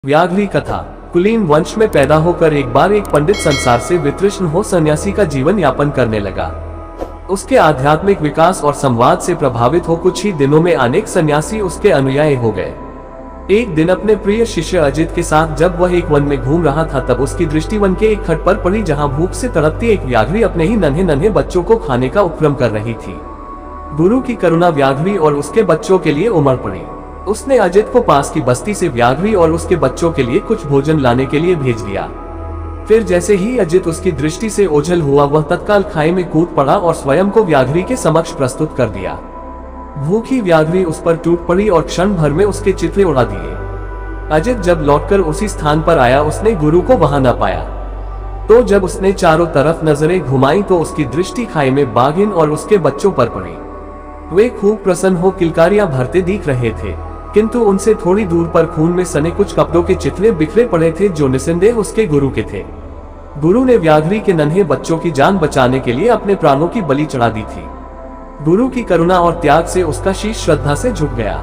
व्याघ्री कथा। कुलीन वंश में पैदा होकर एक बार एक पंडित संसार से वितृष्ण हो सन्यासी का जीवन यापन करने लगा। उसके आध्यात्मिक विकास और संवाद से प्रभावित हो कुछ ही दिनों में अनेक सन्यासी उसके अनुयायी हो गए। एक दिन अपने प्रिय शिष्य अजित के साथ जब वह एक वन में घूम रहा था, तब उसकी दृष्टि वन के एक खट पर पड़ी, जहां भूख से तड़पती एक व्याघ्री अपने ही नन्हे नन्हे बच्चों को खाने का उपक्रम कर रही थी। गुरु की करुणा व्याघ्री और उसके बच्चों के लिए उमड़ पड़ी। उसने अजित को पास की बस्ती से व्याघ्री और उसके बच्चों के लिए कुछ भोजन लाने के लिए भेज दिया। फिर जैसे ही अजित उसकी दृष्टि से ओझल हुआ, वह तत्काल खाई में कूद पड़ा और स्वयं को व्याघ्री के समक्ष प्रस्तुत कर दिया। भूखी व्याघ्री उस पर टूट पड़ी और क्षण भर में उसके चित्रे उड़ा दिए। अजित जब लौटकर उसी स्थान पर आया, उसने गुरु को वहां न पाया। तो जब उसने चारों तरफ नजरें घुमाई तो उसकी दृष्टि खाई में बाघिन और उसके बच्चों पर पड़ी। वे खूब प्रसन्न हो किलकारियां भरते दिख रहे थे, किंतु उनसे थोड़ी दूर पर खून में सने कुछ कपड़ों के चित्रे बिखरे पड़े थे, जो निस्संदेह उसके गुरु के थे। गुरु ने व्याघ्री के नन्हे बच्चों की जान बचाने के लिए अपने प्राणों की बलि चढ़ा दी थी। गुरु की करुणा और त्याग से उसका शीश श्रद्धा से झुक गया।